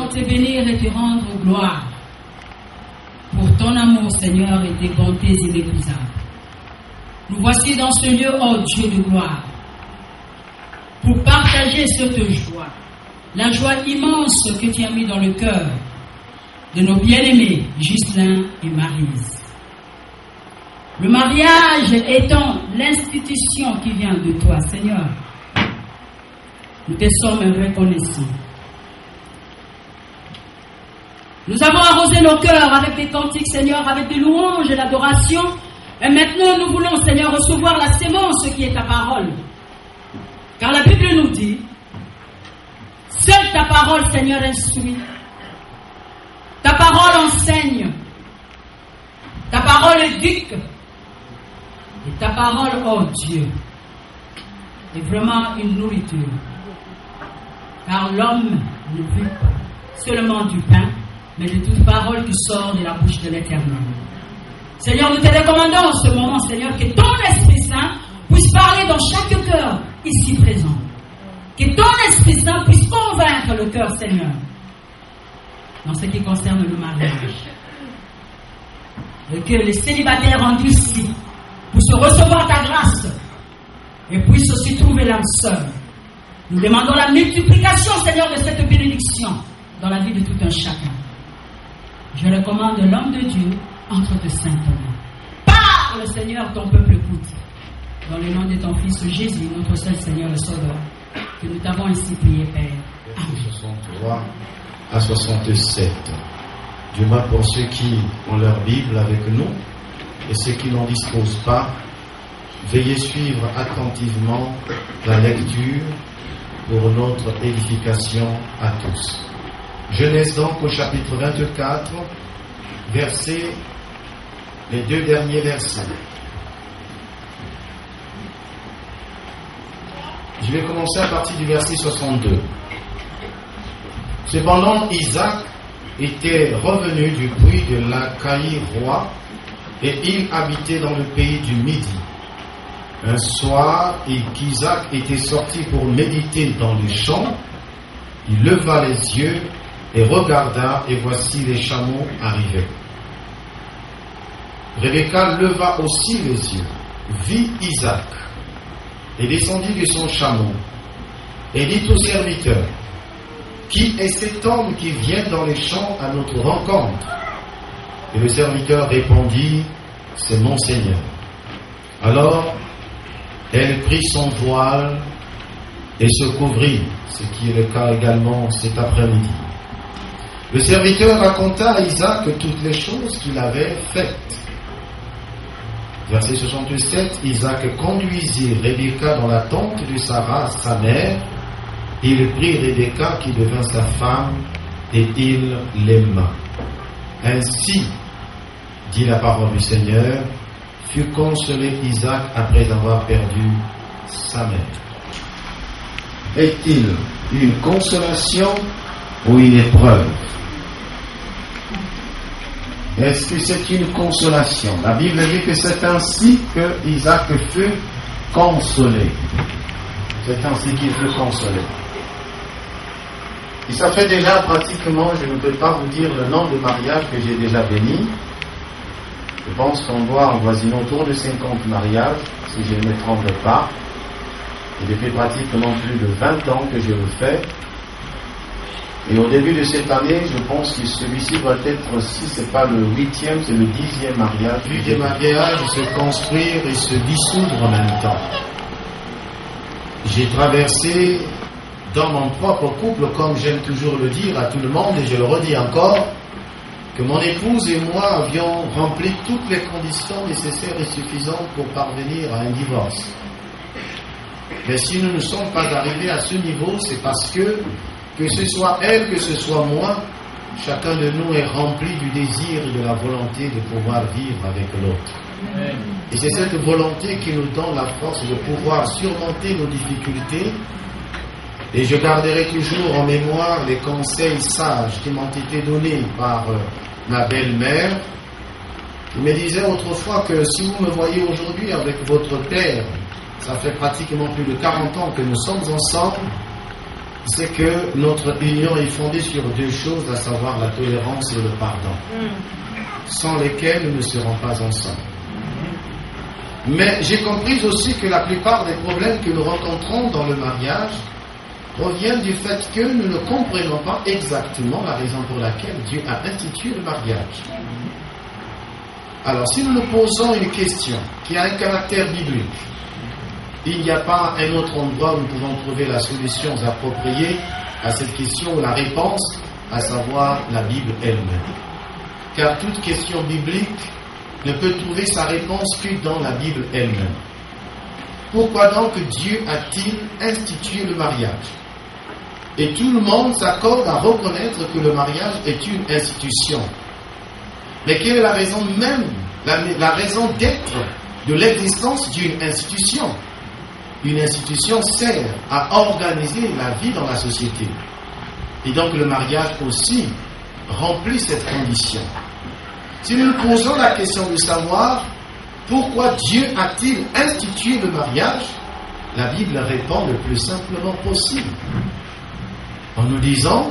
voulons te bénir et te rendre gloire pour ton amour, Seigneur, et tes bontés inépuisables. Nous voici dans ce lieu, ô Dieu de gloire, pour partager cette joie, la joie immense que tu as mis dans le cœur de nos bien-aimés, Ghislain et Maryse. Le mariage étant l'institution qui vient de toi, Seigneur, nous te sommes reconnaissants. Nous avons arrosé nos cœurs avec des cantiques, Seigneur, avec des louanges et l'adoration. Et maintenant, nous voulons, Seigneur, recevoir la sémence qui est ta parole. Car la Bible nous dit, seule ta parole, Seigneur, instruit. Ta parole enseigne. Ta parole éduque. Et ta parole, oh Dieu, est vraiment une nourriture. Car l'homme ne vit pas seulement du pain, mais de toute parole qui sort de la bouche de l'Éternel. Seigneur, nous te recommandons en ce moment, Seigneur, que ton Esprit Saint puisse parler dans chaque cœur ici présent. Que ton Esprit Saint puisse convaincre le cœur, Seigneur, dans ce qui concerne le mariage. Et que les célibataires endurcis puissent recevoir ta grâce et puissent aussi trouver l'âme seule. Nous demandons la multiplication, Seigneur, de cette bénédiction dans la vie de tout un chacun. Je recommande l'homme de Dieu entre tes saintes mains. Parle, Seigneur, ton peuple écoute. Dans le nom de ton Fils Jésus, notre seul Seigneur et Sauveur, que nous t'avons ainsi prié, Père. Amen. 63 à 67. Dieu m'a pour ceux qui ont leur Bible avec nous et ceux qui n'en disposent pas, veuillez suivre attentivement la lecture pour notre édification à tous. Genèse donc au chapitre 24, les deux derniers versets. Je vais commencer à partir du verset 62. Cependant, Isaac était revenu du puits de l'Achaï roi et il habitait dans le pays du Midi. Un soir, et qu'Isaac était sorti pour méditer dans les champs, il leva les yeux et regarda, et voici les chameaux arrivaient. Rebecca leva aussi les yeux, vit Isaac, et descendit de son chameau, et dit au serviteur, qui est cet homme qui vient dans les champs à notre rencontre? Et le serviteur répondit, c'est mon Seigneur. Alors, elle prit son voile et se couvrit, ce qui est le cas également cet après-midi. Le serviteur raconta à Isaac toutes les choses qu'il avait faites. Verset 67, Isaac conduisit Rebecca dans la tente de Sarah, sa mère. Il prit Rebecca qui devint sa femme et il l'aima. Ainsi, dit la parole du Seigneur, fut consolé Isaac après avoir perdu sa mère. Est-il une consolation ou une épreuve? Est-ce que c'est une consolation? La Bible dit que c'est ainsi que Isaac fut consolé. C'est ainsi qu'il fut consolé. Et ça fait déjà pratiquement, je ne peux pas vous dire le nombre de mariages que j'ai déjà bénis. Je pense qu'on doit avoisiner autour de 50 mariages, si je ne me trompe pas. Et depuis pratiquement plus de 20 ans que je le fais. Et au début de cette année, je pense que celui-ci doit être, si ce n'est pas le 8e, c'est le 10e mariage. Vu des mariages se construire et se dissoudre en même temps. J'ai traversé dans mon propre couple, comme j'aime toujours le dire à tout le monde, et je le redis encore, que mon épouse et moi avions rempli toutes les conditions nécessaires et suffisantes pour parvenir à un divorce. Mais si nous ne sommes pas arrivés à ce niveau, c'est parce que ce soit elle, que ce soit moi, chacun de nous est rempli du désir et de la volonté de pouvoir vivre avec l'autre. Et c'est cette volonté qui nous donne la force de pouvoir surmonter nos difficultés. Et je garderai toujours en mémoire les conseils sages qui m'ont été donnés par ma belle-mère. Je me disais autrefois que si vous me voyez aujourd'hui avec votre père, ça fait pratiquement plus de 40 ans que nous sommes ensemble, c'est que notre union est fondée sur deux choses, à savoir la tolérance et le pardon, sans lesquels nous ne serons pas ensemble. Mais j'ai compris aussi que la plupart des problèmes que nous rencontrons dans le mariage proviennent du fait que nous ne comprenons pas exactement la raison pour laquelle Dieu a institué le mariage. Alors, si nous nous posons une question qui a un caractère biblique, il n'y a pas un autre endroit où nous pouvons trouver la solution appropriée à cette question ou la réponse, à savoir la Bible elle-même. Car toute question biblique ne peut trouver sa réponse que dans la Bible elle-même. Pourquoi donc Dieu a-t-il institué le mariage? Et tout le monde s'accorde à reconnaître que le mariage est une institution. Mais quelle est la raison même, la raison d'être de l'existence d'une institution? Une institution sert à organiser la vie dans la société. Et donc le mariage aussi remplit cette condition. Si nous nous posons la question de savoir pourquoi Dieu a-t-il institué le mariage, la Bible répond le plus simplement possible. En nous disant,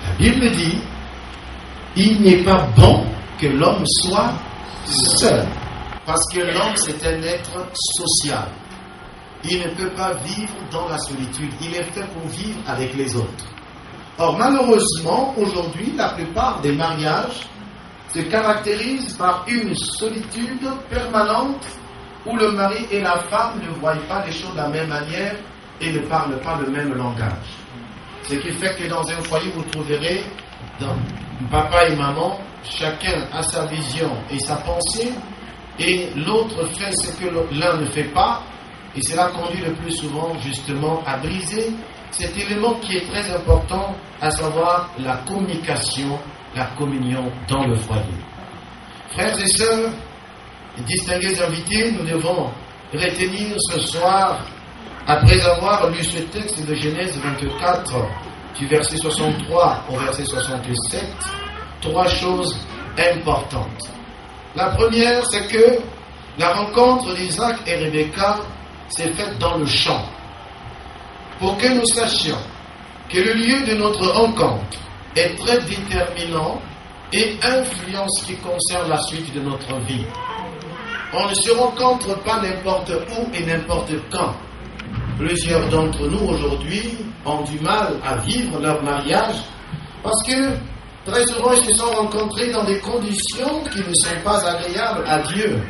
la Bible dit, il n'est pas bon que l'homme soit seul. Parce que l'homme, c'est un être social. Il ne peut pas vivre dans la solitude. Il est fait pour vivre avec les autres. Or, malheureusement, aujourd'hui, la plupart des mariages se caractérisent par une solitude permanente où le mari et la femme ne voient pas les choses de la même manière et ne parlent pas le même langage. Ce qui fait que dans un foyer, vous trouverez papa et maman, chacun a sa vision et sa pensée, et l'autre fait ce que l'un ne fait pas, et cela conduit le plus souvent justement à briser cet élément qui est très important, à savoir la communication, la communion dans le foyer. Frères et sœurs, distingués invités, nous devons retenir ce soir, après avoir lu ce texte de Genèse 24, du verset 63 au verset 67, trois choses importantes. La première, c'est que la rencontre d'Isaac et Rebecca s'est faite dans le champ. Pour que nous sachions que le lieu de notre rencontre est très déterminant et influence ce qui concerne la suite de notre vie. On ne se rencontre pas n'importe où et n'importe quand. Plusieurs d'entre nous aujourd'hui ont du mal à vivre leur mariage parce que très souvent ils se sont rencontrés dans des conditions qui ne sont pas agréables à Dieu.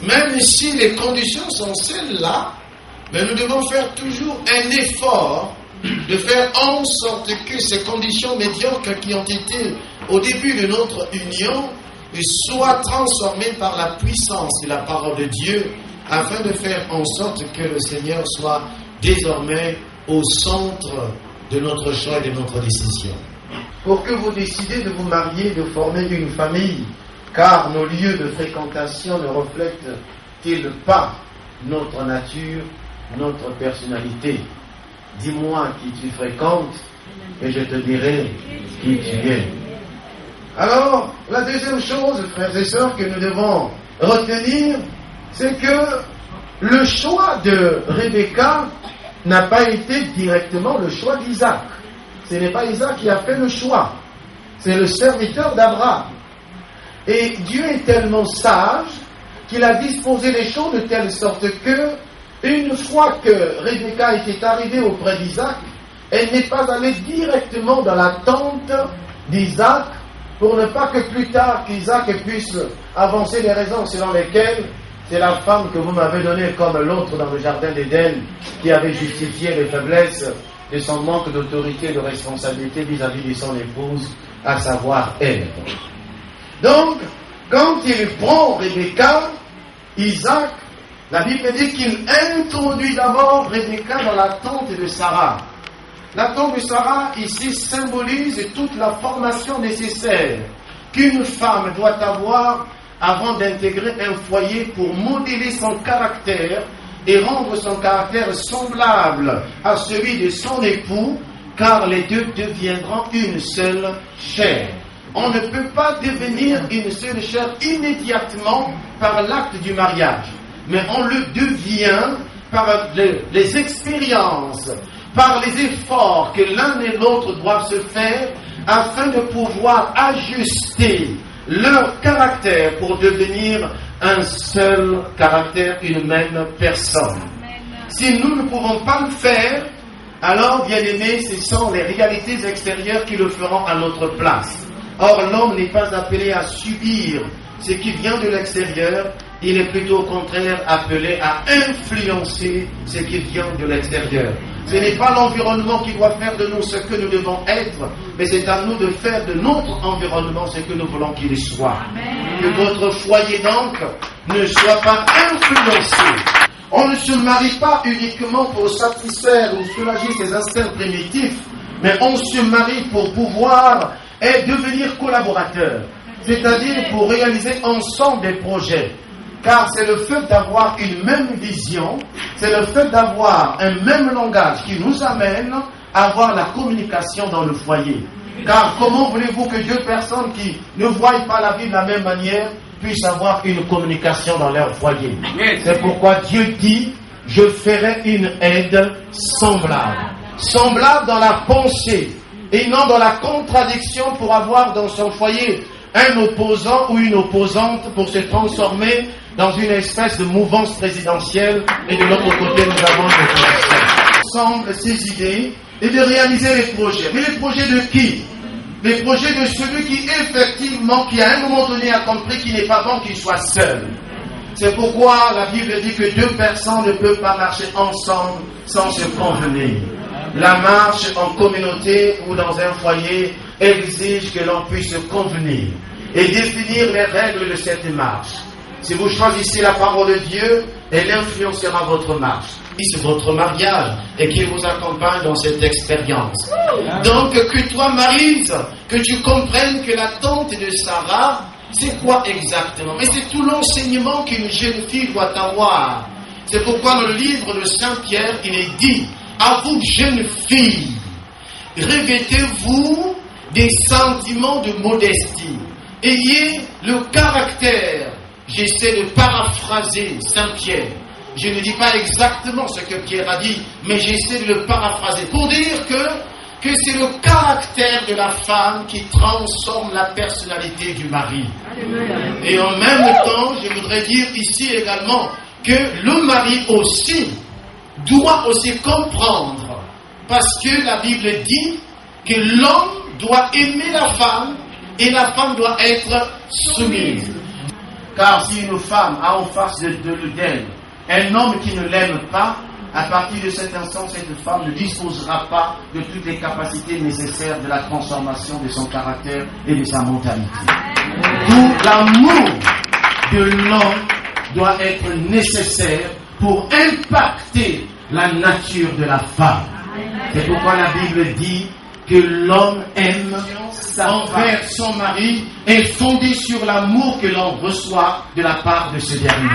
Même si les conditions sont celles-là, mais nous devons faire toujours un effort de faire en sorte que ces conditions médiocres qui ont été au début de notre union soient transformées par la puissance de la parole de Dieu, afin de faire en sorte que le Seigneur soit désormais au centre de notre choix et de notre décision. Pour que vous décidez de vous marier, de former une famille, car nos lieux de fréquentation ne reflètent-ils pas notre nature, notre personnalité? Dis-moi qui tu fréquentes et je te dirai qui tu es. Alors, la deuxième chose, frères et sœurs, que nous devons retenir, c'est que le choix de Rebecca n'a pas été directement le choix d'Isaac. Ce n'est pas Isaac qui a fait le choix. C'est le serviteur d'Abraham. Et Dieu est tellement sage qu'il a disposé les choses de telle sorte que, une fois que Rebecca était arrivée auprès d'Isaac, elle n'est pas allée directement dans la tente d'Isaac pour ne pas que plus tard qu'Isaac puisse avancer les raisons selon lesquelles c'est la femme que vous m'avez donnée comme l'autre dans le jardin d'Éden qui avait justifié les faiblesses de son manque d'autorité et de responsabilité vis-à-vis de son épouse, à savoir elle. Donc, quand il prend Rebecca, Isaac, la Bible dit qu'il introduit d'abord Rebecca dans la tente de Sarah. La tente de Sarah, ici, symbolise toute la formation nécessaire qu'une femme doit avoir avant d'intégrer un foyer pour modeler son caractère et rendre son caractère semblable à celui de son époux, car les deux deviendront une seule chair. On ne peut pas devenir une seule chair immédiatement par l'acte du mariage, mais on le devient par les expériences par les efforts que l'un et l'autre doivent se faire afin de pouvoir ajuster leur caractère pour devenir un seul caractère, une même personne. Si nous ne pouvons pas le faire, alors, bien aimés, ce sont les réalités extérieures qui le feront à notre place. Or, l'homme n'est pas appelé à subir ce qui vient de l'extérieur, il est plutôt au contraire appelé à influencer ce qui vient de l'extérieur. Ce n'est pas l'environnement qui doit faire de nous ce que nous devons être, mais c'est à nous de faire de notre environnement ce que nous voulons qu'il soit. Amen. Que notre foyer donc ne soit pas influencé. On ne se marie pas uniquement pour satisfaire ou soulager ses instincts primitifs, mais on se marie pour pouvoir devenir collaborateur, c'est-à-dire pour réaliser ensemble des projets. Car c'est le fait d'avoir une même vision, c'est le fait d'avoir un même langage qui nous amène à avoir la communication dans le foyer. Car comment voulez-vous que deux personnes qui ne voient pas la vie de la même manière puissent avoir une communication dans leur foyer? C'est pourquoi Dieu dit, je ferai une aide semblable. Semblable dans la pensée et non dans la contradiction pour avoir dans son foyer un opposant ou une opposante pour se transformer dans une espèce de mouvance présidentielle, et de l'autre côté nous avons des oppositions. Ensemble ces idées et de réaliser les projets. Mais les projets de qui? Les projets de celui qui effectivement, qui à un moment donné a compris qu'il n'est pas bon qu'il soit seul. C'est pourquoi la Bible dit que deux personnes ne peuvent pas marcher ensemble sans se convenir. La marche en communauté ou dans un foyer exige que l'on puisse se convenir et définir les règles de cette marche. Si vous choisissez la parole de Dieu, elle influencera votre marche. C'est votre mariage et qu'il vous accompagne dans cette expérience. Donc que toi, Maryse, que tu comprennes que la tante de Sarah, c'est quoi exactement? Mais c'est tout l'enseignement qu'une jeune fille doit avoir. C'est pourquoi dans le livre de Saint Pierre, il est dit, à vous jeunes filles, revêtez-vous des sentiments de modestie. Ayez le caractère. J'essaie de paraphraser Saint Pierre. Je ne dis pas exactement ce que Pierre a dit, mais j'essaie de le paraphraser pour dire que c'est le caractère de la femme qui transforme la personnalité du mari. Et en même temps, je voudrais dire ici également que le mari aussi doit aussi comprendre, parce que la Bible dit que l'homme doit aimer la femme et la femme doit être soumise. Car si une femme a en face d'elle un homme qui ne l'aime pas, à partir de cet instant, cette femme ne disposera pas de toutes les capacités nécessaires de la transformation de son caractère et de sa mentalité. D'où l'amour de l'homme doit être nécessaire pour impacter la nature de la femme. C'est pourquoi la Bible dit que l'homme aime envers son mari est fondé sur l'amour que l'on reçoit de la part de ce dernier.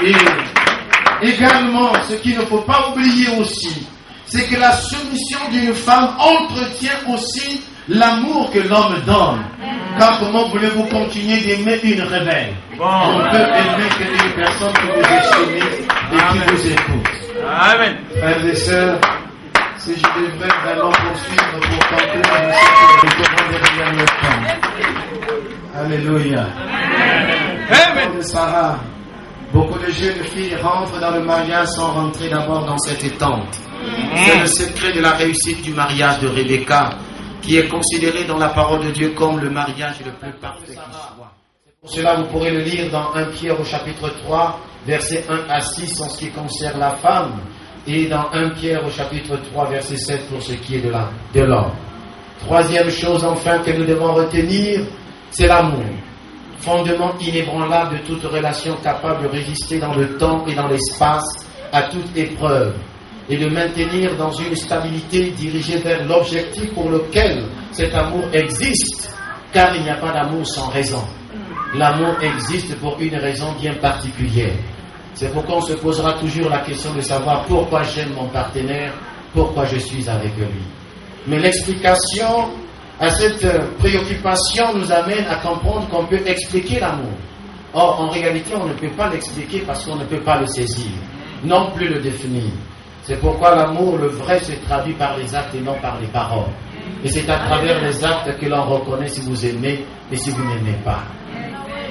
Et également, ce qu'il ne faut pas oublier aussi, c'est que la soumission d'une femme entretient aussi l'amour que l'homme donne. Car comment voulez-vous continuer d'aimer une rebelle? On peut aimer qu'une personne qui vous est soumise et qui vous écoute. Amen. Frères et sœurs, si je devrais vraiment poursuivre pour conclure, je devrais derrière le temps. Alléluia. Amen. Sarah, beaucoup de jeunes filles rentrent dans le mariage sans rentrer d'abord dans cette tente. C'est le secret de la réussite du mariage de Rebecca, qui est considéré dans la parole de Dieu comme le mariage le plus parfait qui soit. Pour cela, vous pourrez le lire dans 1 Pierre au chapitre 3, versets 1 à 6 en ce qui concerne la femme, et dans 1 Pierre au chapitre 3, verset 7 pour ce qui est de l'homme. Troisième chose enfin que nous devons retenir, c'est l'amour. Fondement inébranlable de toute relation capable de résister dans le temps et dans l'espace à toute épreuve et de maintenir dans une stabilité dirigée vers l'objectif pour lequel cet amour existe, car il n'y a pas d'amour sans raison. L'amour existe pour une raison bien particulière. C'est pourquoi on se posera toujours la question de savoir pourquoi j'aime mon partenaire, pourquoi je suis avec lui. Mais l'explication à cette préoccupation nous amène à comprendre qu'on peut expliquer l'amour. Or, en réalité, on ne peut pas l'expliquer parce qu'on ne peut pas le saisir, non plus le définir. C'est pourquoi l'amour, le vrai, se traduit par les actes et non par les paroles. Et c'est à travers les actes que l'on reconnaît si vous aimez et si vous n'aimez pas.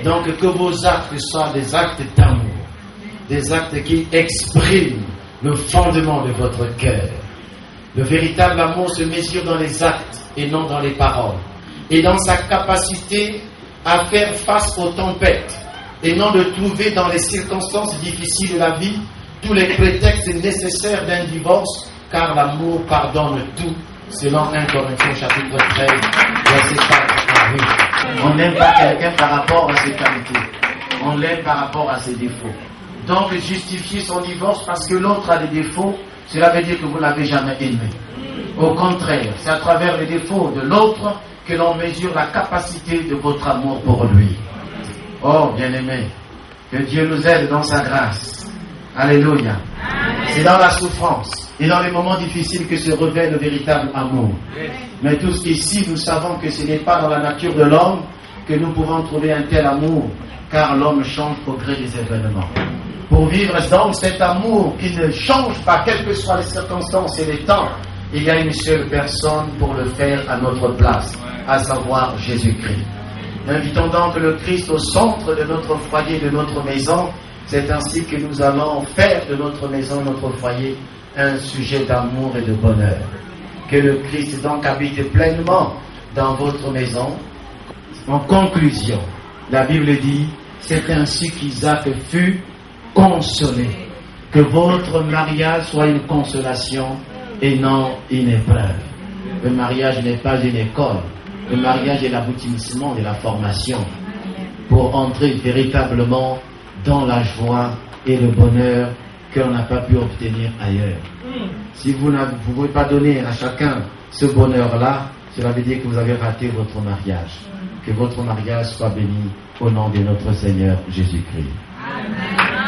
Donc que vos actes soient des actes d'amour, des actes qui expriment le fondement de votre cœur. Le véritable amour se mesure dans les actes et non dans les paroles, et dans sa capacité à faire face aux tempêtes, et non de trouver dans les circonstances difficiles de la vie tous les prétextes nécessaires d'un divorce, car l'amour pardonne tout, selon 1 Corinthiens chapitre 13, verset 4 à 8. On n'aime pas quelqu'un par rapport à ses qualités, on l'aime par rapport à ses défauts. Donc justifier son divorce parce que l'autre a des défauts, cela veut dire que vous ne l'avez jamais aimé. Au contraire, c'est à travers les défauts de l'autre que l'on mesure la capacité de votre amour pour lui. Oh, bien-aimé, que Dieu nous aide dans sa grâce. Alléluia. C'est dans la souffrance et dans les moments difficiles que se révèle le véritable amour. Mais tous ici, nous savons que ce n'est pas dans la nature de l'homme que nous pouvons trouver un tel amour, car l'homme change au gré des événements. Pour vivre donc cet amour qui ne change pas, quelles que soient les circonstances et les temps, il y a une seule personne pour le faire à notre place, à savoir Jésus-Christ. Invitons donc le Christ au centre de notre foyer, de notre maison. C'est ainsi que nous allons faire de notre maison, notre foyer, un sujet d'amour et de bonheur. Que le Christ donc habite pleinement dans votre maison. En conclusion, la Bible dit, c'est ainsi qu'Isaac fut consolé. Que votre mariage soit une consolation et non une épreuve. Le mariage n'est pas une école. Le mariage est l'aboutissement de la formation pour entrer véritablement dans la joie et le bonheur que l'on n'a pas pu obtenir ailleurs. Si vous ne pouvez pas donner à chacun ce bonheur-là, cela veut dire que vous avez raté votre mariage. Que votre mariage soit béni au nom de notre Seigneur Jésus-Christ. Amen.